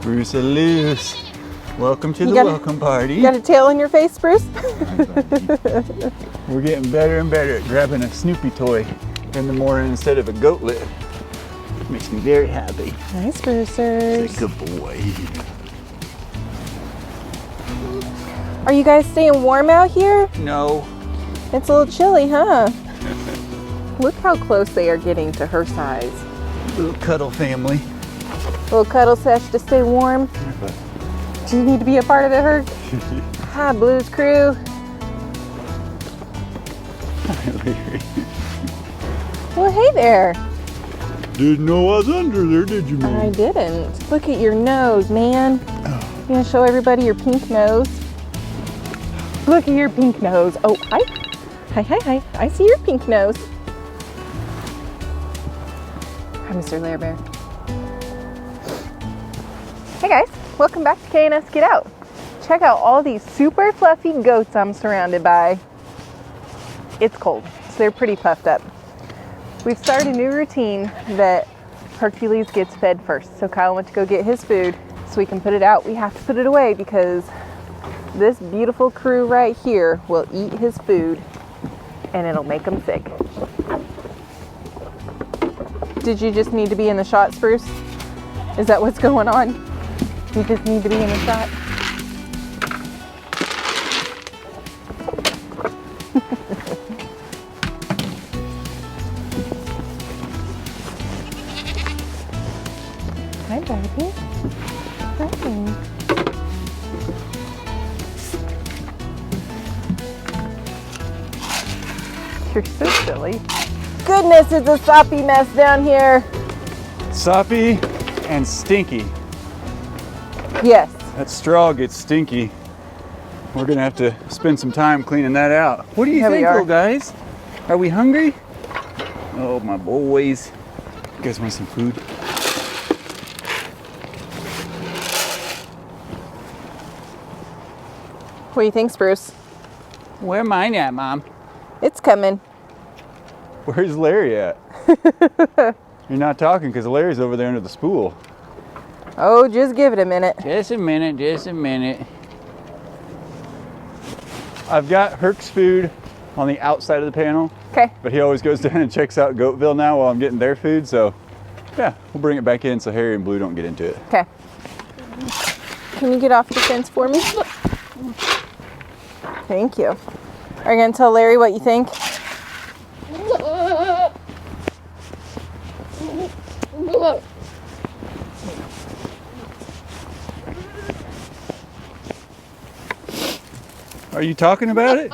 Bruce-a-loose. Welcome to the welcome party. You got a tail in your face, Bruce? We're getting better and better at grabbing a Snoopy toy in the morning instead of a goat lid. Makes me very happy. Nice, Brucers. Good boy. Are you guys staying warm out here? No. It's a little chilly, huh? Look how close they are getting to her size. Little cuddle family. Little cuddle sesh to stay warm. Do you need to be a part of the herd? Hi, Blue's crew. Hi, Larry. Well, hey there. Didn't know I was under there, did you, man? I didn't. Look at your nose, man. You gonna show everybody your pink nose? Look at your pink nose. Oh, hi. Hi, hi, hi. I see your pink nose. Hi, Mr. Lair Bear. Hey guys, welcome back to K&S Get Out. Check out all these super fluffy goats I'm surrounded by. It's cold, so they're pretty puffed up. We've started a new routine that Hercules gets fed first. So Kyle went to go get his food so we can put it out. We have to put it away because this beautiful crew right here will eat his food and it'll make him sick. Did you just need to be in the shot, Spruce? Is that what's going on? You just need to be in the shot? Hi, baby. Hi. You're so silly. Goodness, it's a soppy mess down here. Soppy and stinky. Yes. That straw gets stinky. We're gonna have to spend some time cleaning that out. What do you think, little guys? Are we hungry? Oh, my boys. You guys want some food? What do you think, Spruce? Where mine at, Mom? It's coming. Where's Larry at? You're not talking because Larry's over there under the spool. Oh, just give it a minute. Just a minute, just a minute. I've got Herc's food on the outside of the panel. Okay. But he always goes down and checks out Goatville now while I'm getting their food. So yeah, we'll bring it back in so Harry and Blue don't get into it. Okay. Can you get off the fence for me? Thank you. Are you gonna tell Larry what you think? Are you talking about it?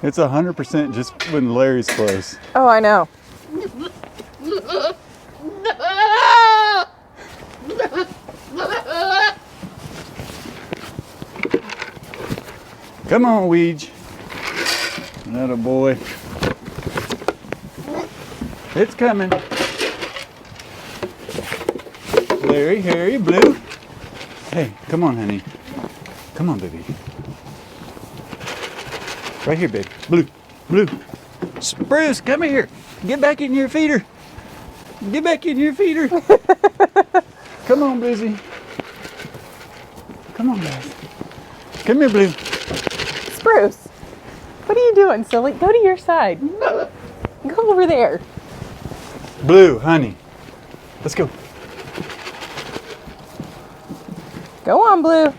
It's 100% just when Larry's close. Oh, I know. Come on, Weege. Atta boy. It's coming. Larry, Harry, Blue. Hey, come on, honey. Come on, baby. Right here, babe. Blue, Blue. Spruce, come here. Get back in your feeder. Get back in your feeder. Come on, Bluesy. Come on, guys. Come here, Blue. Spruce, what are you doing, silly? Go to your side. Go over there. Blue, honey. Let's go. Go on, Blue.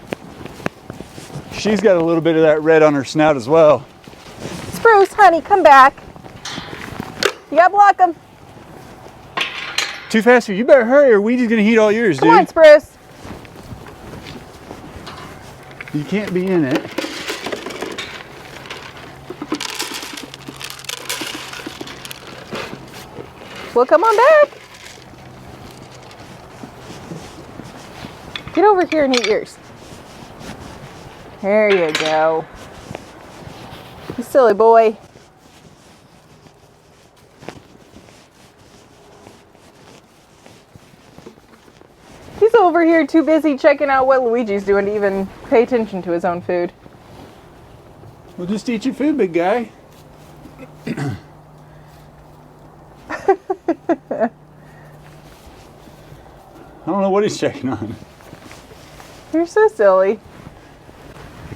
She's got a little bit of that red on her snout as well. Spruce, honey, come back. You gotta block them. Too fast for you. You better hurry or Weedy's gonna heat all yours, dude. Come on, Spruce. You can't be in it. Well, come on back. Get over here and eat yours. There you go. You silly boy. He's over here too busy checking out what Luigi's doing to even pay attention to his own food. Well, just eat your food, big guy. don't know what he's checking on. You're so silly.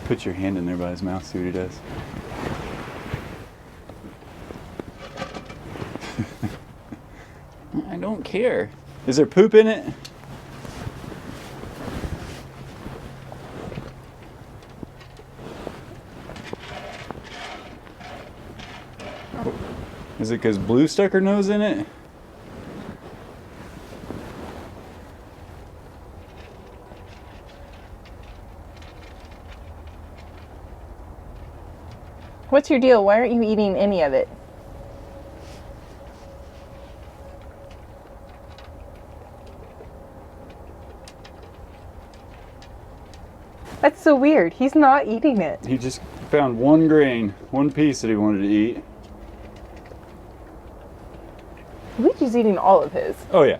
Put your hand in there by his mouth, see what he does. I don't care. Is there poop in it? Is it because Blue stuck her nose in it? What's your deal? Why aren't you eating any of it? That's so weird. He's not eating it. He just found one grain, one piece that he wanted to eat. Luigi's eating all of his. Oh, yeah.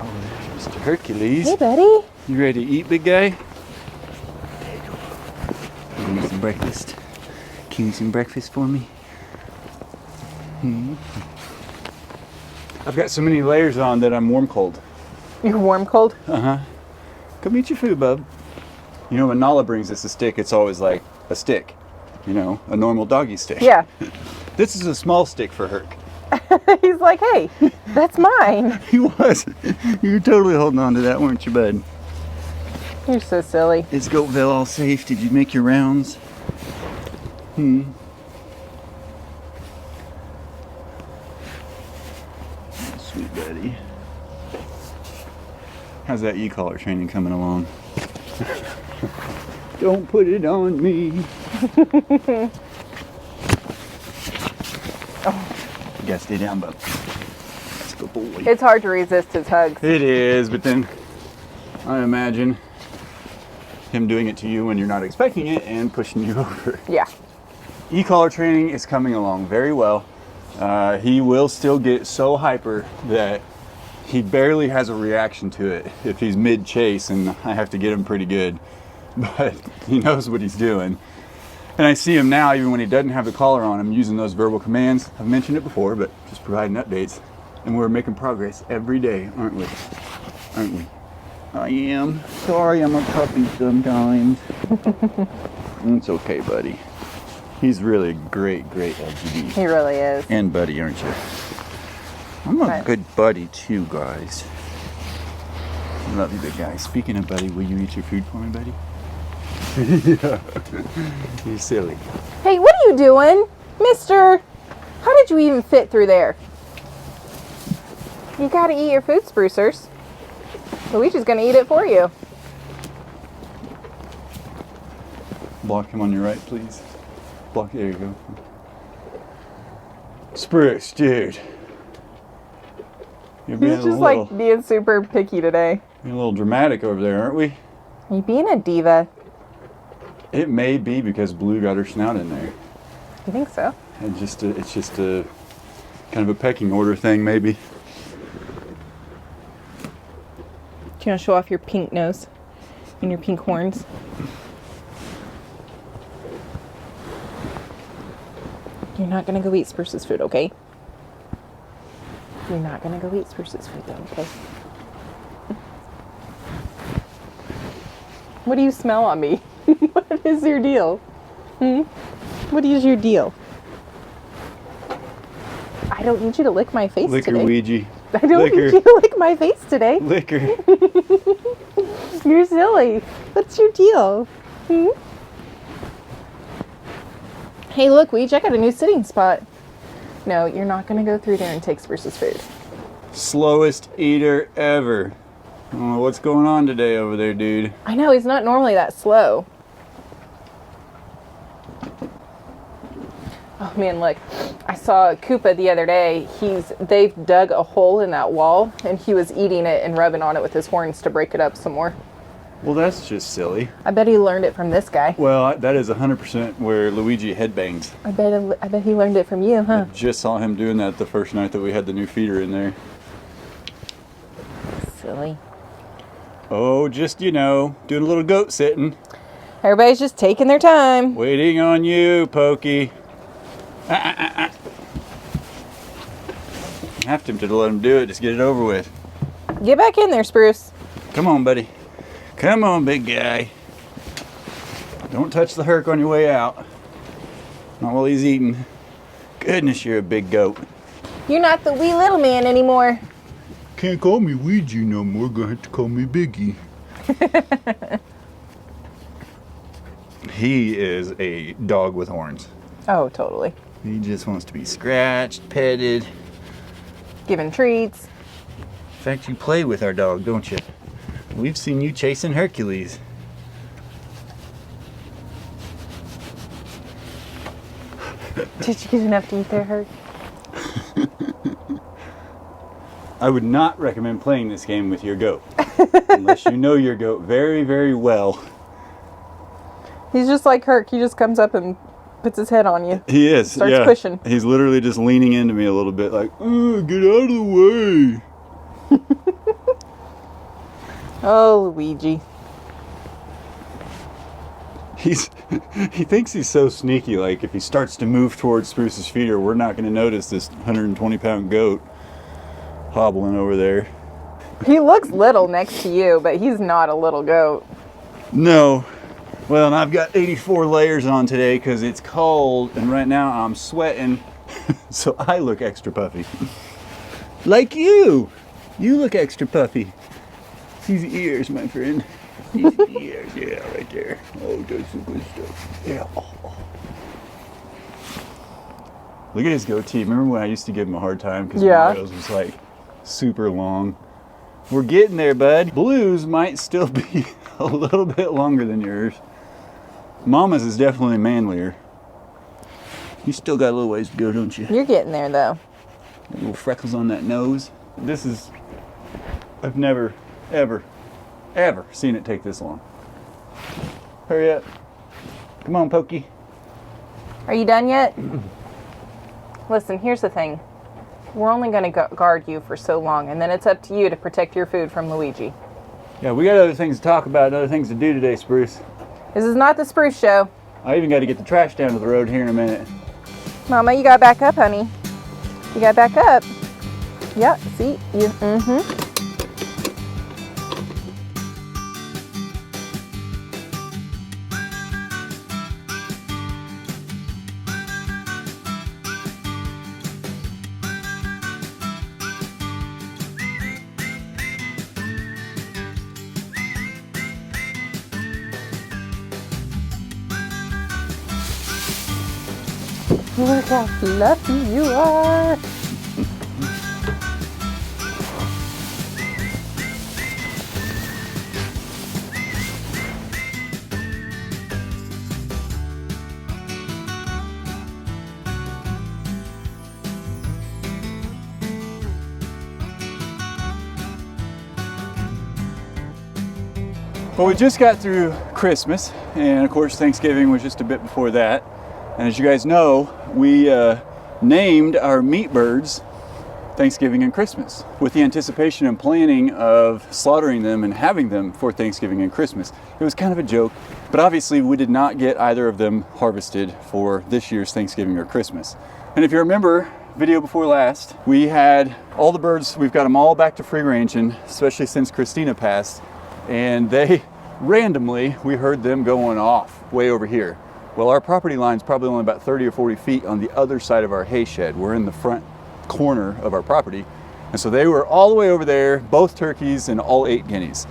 Oh, there's Mr. Hercules. Hey, buddy. You ready to eat, big guy? Give me some breakfast. Can you some breakfast for me? I've got so many layers on that I'm warm cold. You're warm cold? Uh-huh. Come eat your food, bub. You know, when Nala brings us a stick, it's always like a stick. You know, a normal doggy stick. Yeah. This is a small stick for Herc. He's like, hey, that's mine. He was. You were totally holding on to that, weren't you, bud? You're so silly. Is Goatville all safe? Did you make your rounds? Sweet buddy. How's that e-collar training coming along? Don't put it on me. You gotta stay down, bub. That's a good boy. It's hard to resist his hugs. It is, but then I imagine him doing it to you when you're not expecting it and pushing you over. Yeah. E-collar training is coming along very well. He will still get so hyper that he barely has a reaction to it if he's mid-chase, and I have to get him pretty good. But he knows what he's doing. And I see him now, even when he doesn't have the collar on him, using those verbal commands. I've mentioned it before, but just providing updates. And we're making progress every day, aren't we? Aren't we? I am. Sorry, I'm a puppy sometimes. It's okay, buddy. He's really a great LGD. He really is. And buddy, aren't you? I'm a good buddy too, guys. I love you, big guy. Speaking of buddy, will you eat your food for me, buddy? Yeah. You're silly. Hey, what are you doing? Mister, how did you even fit through there? You gotta eat your food, sprucers. Luigi's gonna eat it for you. Block him on your right, please. Block, there you go. Spruce, dude. You're being He's just like being super picky today. Being a little dramatic over there, aren't we? Are you being a diva? It may be because Blue got her snout in there. You think so? And it's just a kind of a pecking order thing, maybe. Do you want to show off your pink nose and your pink horns? You're not gonna go eat Spruce's food, okay? You're not gonna go eat Spruce's food, though, okay? What do you smell on me? What is your deal? What is your deal? I don't need you to lick my face Lick today. her, Ouija. I don't need you to lick my face today. Lick her. You're silly. What's your deal? Hey, look, Ouija, I got a new sitting spot. No, you're not going to go through there and take Spruce's food. Slowest eater ever. I don't know what's going on today over there, dude. I know, he's not normally that slow. Oh man, look, I saw Koopa the other day. They've dug a hole in that wall and he was eating it and rubbing on it with his horns to break it up some more. Well, that's just silly. I bet he learned it from this guy. Well, that is 100% where Luigi headbangs. I bet he learned it from you, huh? I just saw him doing that the first night that we had the new feeder in there. Silly. Oh, just, doing a little goat sitting. Everybody's just taking their time. Waiting on you, Pokey. Half tempted to let him do it, just get it over with. Get back in there, Spruce. Come on, buddy. Come on, big guy. Don't touch the herc on your way out. Not while he's eating. Goodness, you're a big goat. You're not the wee little man anymore. Can't call me Ouija no more. Gonna have to call me Biggie. He is a dog with horns. Oh, totally. He just wants to be scratched, petted. Given treats. In fact, you play with our dog, don't you? We've seen you chasing Hercules. Did you get enough to eat there, Herc? I would not recommend playing this game with your goat. Unless you know your goat very, very well. He's just like Herc. He just comes up and puts his head on you. He is. Starts pushing. He's literally just leaning into me a little bit like, oh, get out of the way. Oh, Luigi. He thinks he's so sneaky, like if he starts to move towards Spruce's feeder, we're not going to notice this 120-pound goat hobbling over there. He looks little next to you, but he's not a little goat. No. Well, and I've got 84 layers on today because it's cold, and right now I'm sweating, so I look extra puffy. Like you! You look extra puffy. These ears, my friend. These ears, yeah, right there. Oh, that's some good stuff. Yeah. Oh. Look at his goatee. Remember when I used to give him a hard time because Mario's was like super long? We're getting there, bud. Blue's might still be a little bit longer than yours. Mama's is definitely manlier. You still got a little ways to go, don't you? You're getting there, though. Little freckles on that nose. I've never, ever seen it take this long. Hurry up. Come on, Pokey. Are you done yet? Listen, here's the thing. We're only going to guard you for so long, and then it's up to you to protect your food from Luigi. Yeah, we got other things to talk about and other things to do today, Spruce. This is not the Spruce show. I even got to get the trash down to the road here in a minute. Mama, you got to back up, honey. You got to back up. Yeah, see? Look how fluffy you are. Well, we just got through Christmas, and of course Thanksgiving was just a bit before that. And as you guys know, we named our meat birds Thanksgiving and Christmas with the anticipation and planning of slaughtering them and having them for Thanksgiving and Christmas. It was kind of a joke, but obviously we did not get either of them harvested for this year's Thanksgiving or Christmas. And if you remember, video before last, we had all the birds, we've got them all back to free range, and especially since Christina passed, and they randomly, we heard them going off way over here. Well, our property line's probably only about 30 or 40 feet on the other side of our hay shed. We're in the front corner of our property. And so they were all the way over there, both turkeys and all 8 guineas.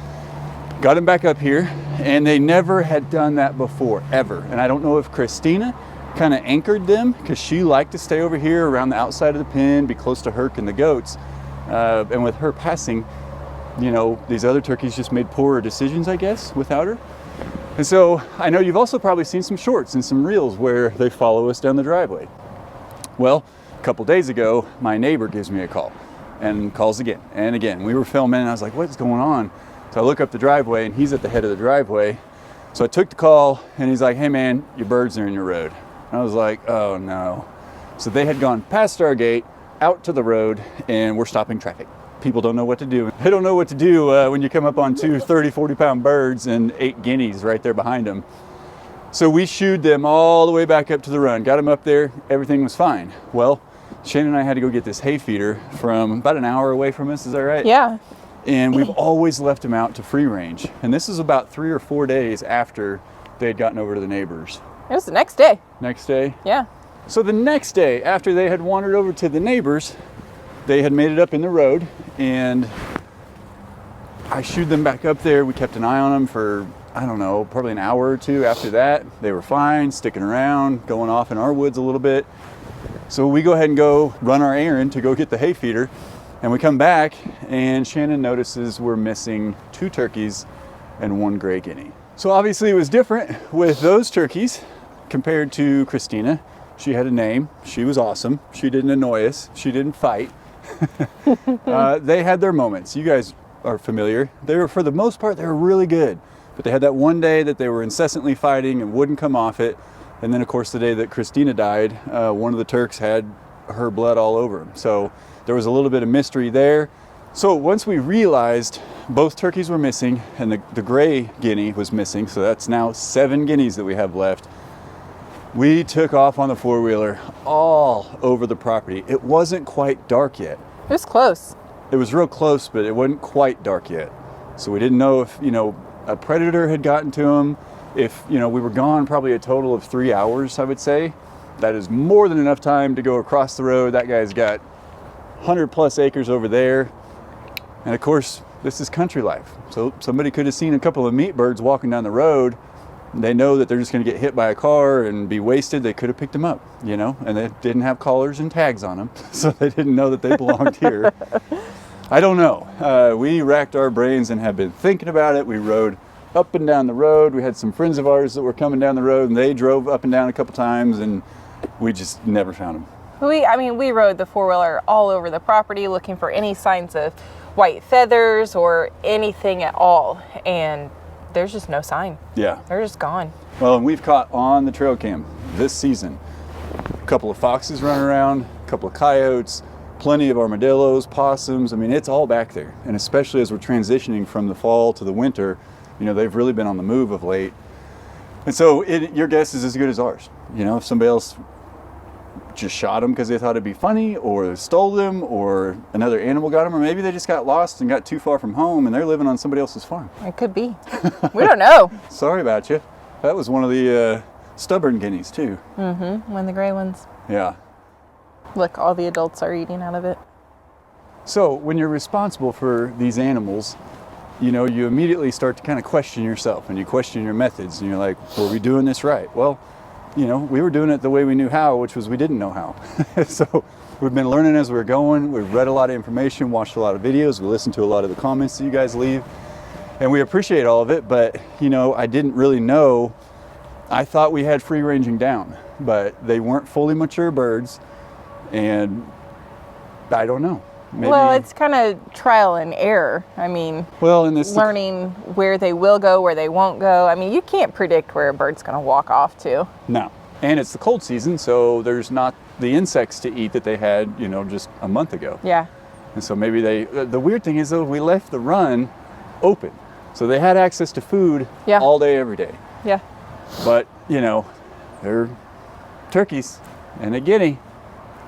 Got them back up here, and they never had done that before, ever. And I don't know if Christina kind of anchored them because she liked to stay over here around the outside of the pen, be close to Herc and the goats. And with her passing, you know, these other turkeys just made poorer decisions, I guess, without her. And so I know you've also probably seen some shorts and some reels where they follow us down the driveway. Well, a couple days ago, my neighbor gives me a call and calls again and again. We were filming and I was like, what's going on? So I look up the driveway and he's at the head of the driveway. So I took the call and he's like, hey man, your birds are in your road. And I was like, oh no. So they had gone past our gate, out to the road, and we're stopping traffic. People don't know what to do. They don't know what to do when you come up on 2 30, 40-pound birds and 8 guineas right there behind them. So we shooed them all the way back up to the run, got them up there, everything was fine. Well, Shane and I had to go get this hay feeder from about an hour away from us, is that right? Yeah. And we've always left them out to free range. And this is about 3 or 4 days after they had gotten over to the neighbors. It was the next day. Next day? Yeah. So the next day, after they had wandered over to the neighbors, they had made it up in the road, and I shooed them back up there. We kept an eye on them for, I don't know, probably an hour or two after that. They were fine, sticking around, going off in our woods a little bit. So we go ahead and go run our errand to go get the hay feeder. And we come back, and Shannon notices we're missing 2 turkeys and 1 gray guinea. So obviously it was different with those turkeys compared to Christina. She had a name. She was awesome. She didn't annoy us. She didn't fight. They had their moments. You guys are familiar. They were, for the most part, they were really good. But they had that one day that they were incessantly fighting and wouldn't come off it. And then, of course, the day that Christina died, one of the Turks had her blood all over him. So there was a little bit of mystery there. So once we realized both turkeys were missing and the gray guinea was missing, so that's now 7 guineas that we have left, we took off on the 4-wheeler all over the property. It wasn't quite dark yet. It was close. It was real close, but it wasn't quite dark yet. So we didn't know if, a predator had gotten to them. If, we were gone probably a total of 3 hours, I would say. That is more than enough time to go across the road. That guy's got 100+ acres over there. And of course, this is country life. So somebody could have seen a couple of meat birds walking down the road. They know that they're just going to get hit by a car and be wasted. They could have picked them up, and they didn't have collars and tags on them. So they didn't know that they belonged here. I don't know. We racked our brains and have been thinking about it. We rode up and down the road. We had some friends of ours that were coming down the road, and they drove up and down a couple times, and we just never found them. We rode the 4-wheeler all over the property looking for any signs of white feathers or anything at all, and there's just no sign. Yeah. They're just gone. Well, and we've caught on the trail cam this season a couple of foxes running around, a couple of coyotes, plenty of armadillos, possums. I mean, it's all back there. And especially as we're transitioning from the fall to the winter, they've really been on the move of late. And so your guess is as good as ours. If somebody else just shot them because they thought it'd be funny, or stole them, or another animal got them, or maybe they just got lost and got too far from home and they're living on somebody else's farm. It could be. We don't know. Sorry about you. That was one of the stubborn guineas too. Mm-hmm. One of the gray ones. Yeah. Look, all the adults are eating out of it. So when you're responsible for these animals, you immediately start to kind of question yourself, and you question your methods, and you're like, were we doing this right? Well, we were doing it the way we knew how, which was we didn't know how. So we've been learning as we were going. We've read a lot of information, watched a lot of videos. We listened to a lot of the comments that you guys leave, and we appreciate all of it. But, I didn't really know. I thought we had free ranging down, but they weren't fully mature birds, and I don't know. Maybe. Well, it's kind of trial and error. Learning where they will go, where they won't go. You can't predict where a bird's going to walk off to. No. And it's the cold season, so there's not the insects to eat that they had, just a month ago. Yeah. And so maybe the weird thing is, though, we left the run open. So they had access to food all day, every day. Yeah. But, they're turkeys and a guinea.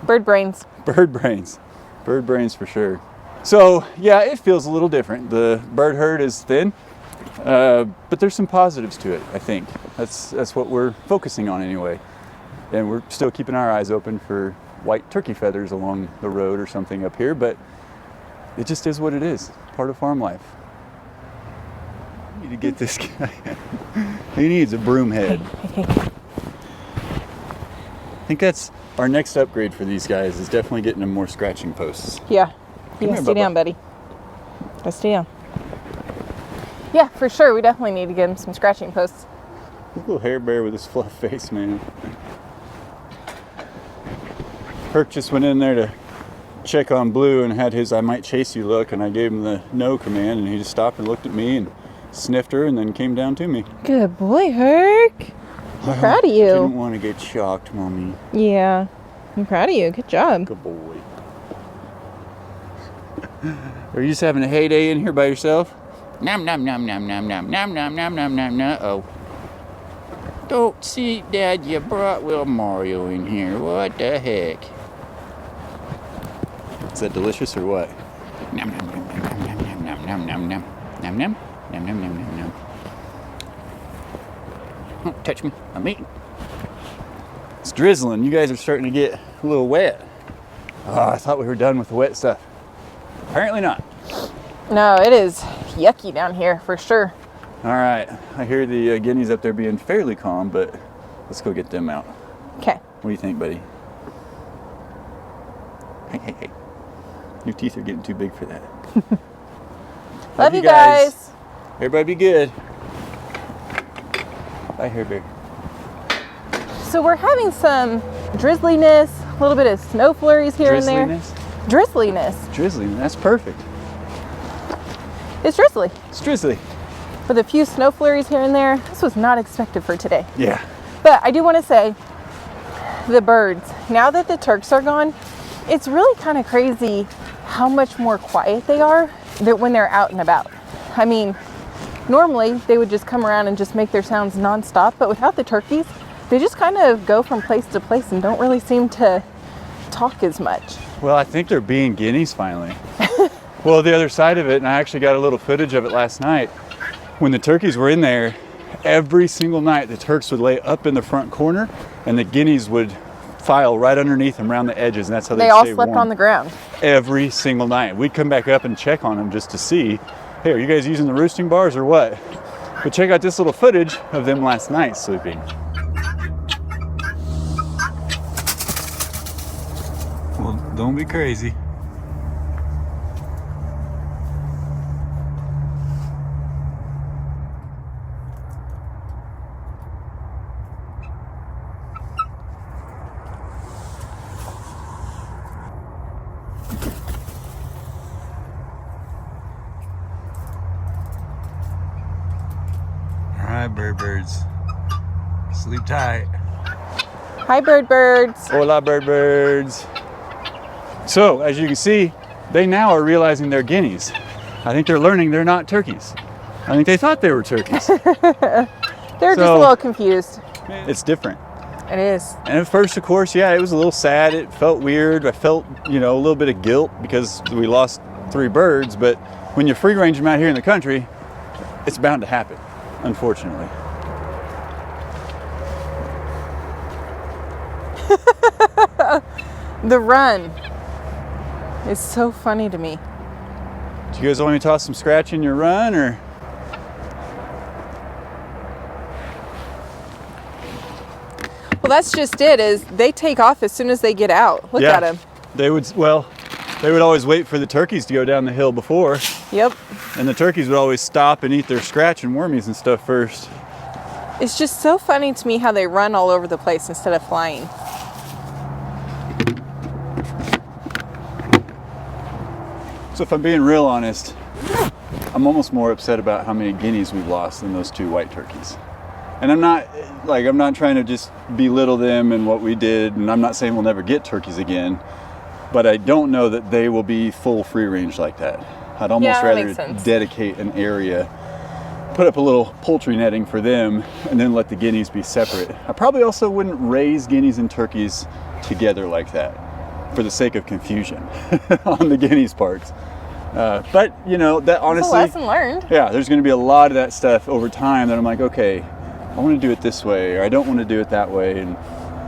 Bird brains. Bird brains. Bird brains for sure. So, yeah, it feels a little different. The bird herd is thin, but there's some positives to it, I think. That's what we're focusing on anyway. And we're still keeping our eyes open for white turkey feathers along the road or something up here, but it just is what it is, part of farm life. I need to get this guy. He needs a broom head. I think that's our next upgrade for these guys, is definitely getting them more scratching posts. Yeah. Stay down, buddy. Stay down. Yeah, for sure. We definitely need to get him some scratching posts. Little hair bear with his fluff face, man. Herc just went in there to check on Blue and had his "I might chase you" look, and I gave him the no command, and he just stopped and looked at me and sniffed her and then came down to me. Good boy, Herc. I'm proud of you. Didn't want to get shocked, Mommy. Yeah. I'm proud of you. Good job. Good boy. Are you just having a heyday in here by yourself? Nom nom nom nom nom nom nom nom nom nom nom nom. Oh. Don't see, Dad, you brought little Mario in here. What the heck? Is that delicious or what? Nom nom nom nom nom nom nom nom Nom, nom, nom. Nom, nom. Nom, nom, nom, nom, nom. Don't touch me. I'm eating. It's drizzling. You guys are starting to get a little wet. Oh, I thought we were done with the wet stuff. Apparently not. No, it is yucky down here for sure. All right. I hear the guineas up there being fairly calm, but let's go get them out. Okay. What do you think, buddy? Hey, hey, hey. Your teeth are getting too big for that. Love you guys. Everybody be good. Bye, Hair Bear. So we're having some drizzliness, a little bit of snow flurries here and there. Drizzliness. Drizzliness, that's perfect. It's drizzly. It's drizzly. With a few snow flurries here and there. This was not expected for today. Yeah. But I do want to say, the birds, now that the turks are gone, it's really kind of crazy how much more quiet they are when they're out and about. I mean, normally they would just come around and just make their sounds nonstop, but without the turkeys, they just kind of go from place to place and don't really seem to talk as much. Well, I think they're being guineas finally. Well, the other side of it, and I actually got a little footage of it last night, when the turkeys were in there, every single night the turks would lay up in the front corner and the guineas would file right underneath them around the edges, and that's how they all stay slept warm. on the ground. Every single night. We'd come back up and check on them just to see, hey, are you guys using the roosting bars or what? But check out this little footage of them last night sleeping. Well, don't be crazy. All right, birds. Sleep tight. Hi, birds. Hola, birds. So, as you can see, they now are realizing they're guineas. I think they're learning they're not turkeys. I think they thought they were turkeys. They're just a little confused. It's different. It is. And at first, of course, yeah, it was a little sad. It felt weird. I felt, a little bit of guilt because we lost 3 birds. But when you free range them out here in the country, it's bound to happen, unfortunately. The run is so funny to me. Do you guys want me to toss some scratch in your run, or? Well, that's just it, is they take off as soon as they get out. Look at them. They would always wait for the turkeys to go down the hill before. Yep. And the turkeys would always stop and eat their scratch and wormies and stuff first. It's just so funny to me how they run all over the place instead of flying. So if I'm being real honest, I'm almost more upset about how many guineas we've lost than those 2 white turkeys. And I'm not trying to just belittle them and what we did, and I'm not saying we'll never get turkeys again, but I don't know that they will be full free range like that. I'd almost rather dedicate an area, put up a little poultry netting for them, and then let the guineas be separate. I probably also wouldn't raise guineas and turkeys together like that for the sake of confusion on the guineas parts. But that honestly, it's a lesson learned. Yeah, there's going to be a lot of that stuff over time that I'm like, okay, I want to do it this way, or I don't want to do it that way. And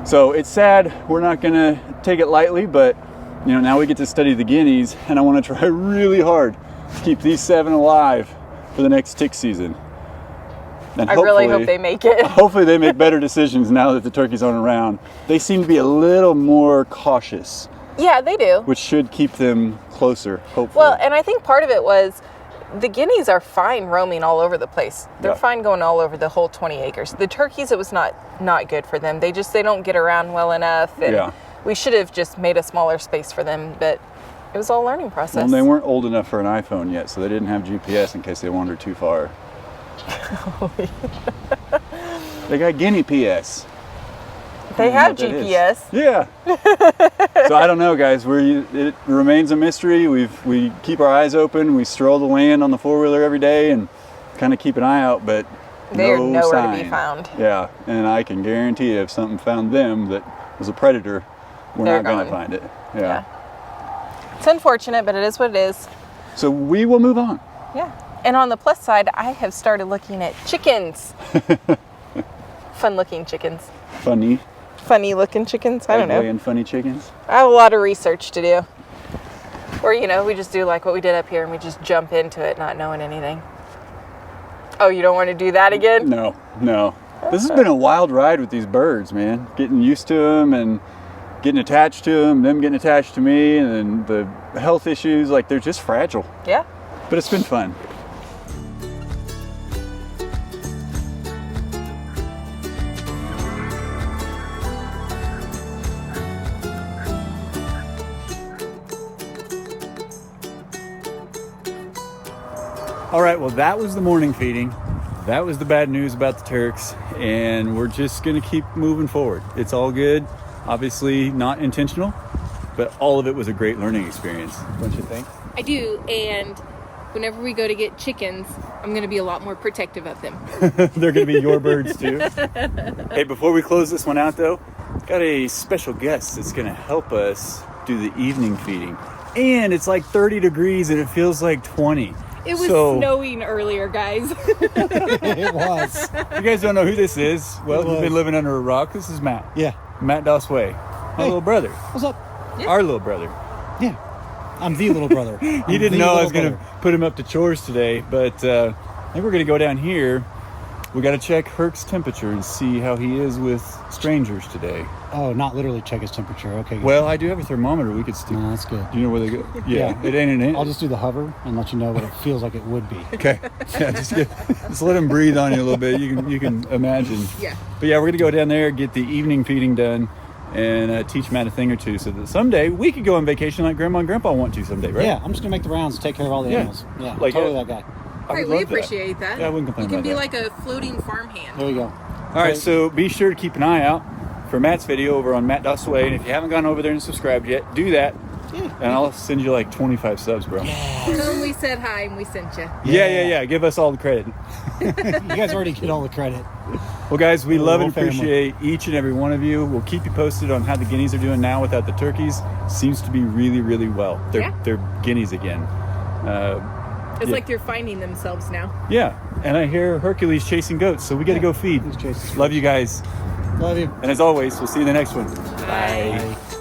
so it's sad. We're not going to take it lightly, but now we get to study the guineas, and I want to try really hard to keep these 7 alive for the next tick season. And I really hope they make it. Hopefully they make better decisions now that the turkeys aren't around. They seem to be a little more cautious. Yeah, they do. Which should keep them closer, hopefully. Well, and I think part of it was the guineas are fine roaming all over the place. They're fine going all over the whole 20 acres. The turkeys, it was not good for them. They don't get around well enough. And we should have just made a smaller space for them, but it was all a learning process. Well, they weren't old enough for an iPhone yet, so they didn't have GPS in case they wandered too far. They got Guinea PS. They have GPS. Yeah. So I don't know, guys. It remains a mystery. We keep our eyes open. We stroll the land on the 4-wheeler every day and kind of keep an eye out, but they're nowhere to be found. Yeah, and I can guarantee you if something found them that was a predator, we're not going to find it. Yeah. It's unfortunate, but it is what it is. So we will move on. Yeah. And on the plus side, I have started looking at chickens. Fun looking chickens. Funny Looking chickens? I don't know. And funny chickens. I have a lot of research to do. Or, you know, we just do like what we did up here and we just jump into it not knowing anything. Oh, you don't want to do that again? No. This has been a wild ride with these birds, man. Getting used to them and getting attached to them getting attached to me, and then the health issues, like they're just fragile. Yeah. But it's been fun. All right, well, that was the morning feeding. That was the bad news about the Turks, and we're just gonna keep moving forward. It's all good. Obviously not intentional, but all of it was a great learning experience, don't you think? I do, and whenever we go to get chickens, I'm going to be a lot more protective of them. They're gonna be your birds too. Hey, before we close this one out though, got a special guest that's gonna help us do the evening feeding. And it's like 30 degrees and it feels like 20. It was snowing earlier, guys. It was. You guys don't know who this is. Well, you've been living under a rock. This is Matt. Yeah. Matt Dosway. My little brother. What's up? Yeah. Our little brother. Yeah. I'm the little brother. You didn't know I was going to put him up to chores today, but I think we're going to go down here. We got to check Herc's temperature and see how he is with strangers today. Oh, not literally check his temperature. Okay. Good. Well, I do have a thermometer. We could stick. No, that's good. Do you know where they go? Yeah, it ain't an inch. I'll just do the hover and let you know what it feels like it would be. Okay. Yeah, just let him breathe on you a little bit. You can imagine. Yeah. But yeah, we're gonna go down there, get the evening feeding done, and teach Matt a thing or two, so that someday we could go on vacation like Grandma and Grandpa want to someday, right? Yeah, I'm just gonna make the rounds and take care of all the animals. Yeah, Like, totally that guy. I would Hey, we love that. appreciate that. Yeah, I wouldn't complain You can about be that. like a floating farmhand. There we go. All right, so be sure to keep an eye out for Matt's video over on Matt Dosway, and if you haven't gone over there and subscribed yet, do that. Yeah. And I'll send you like 25 subs, bro. Tell them we said hi and we sent you. Yeah. Give us all the credit. You guys already get all the credit. Well, guys, we love and Whole family. appreciate each and every one of you. We'll keep you posted on how the guineas are doing now without the turkeys. Seems to be really, really well. They're guineas again. It's like they're finding themselves now. Yeah, and I hear Hercules chasing goats, so we got to go feed. He's chasing Love you guys. Love you. And as always, we'll see you in the next one. Bye. Bye.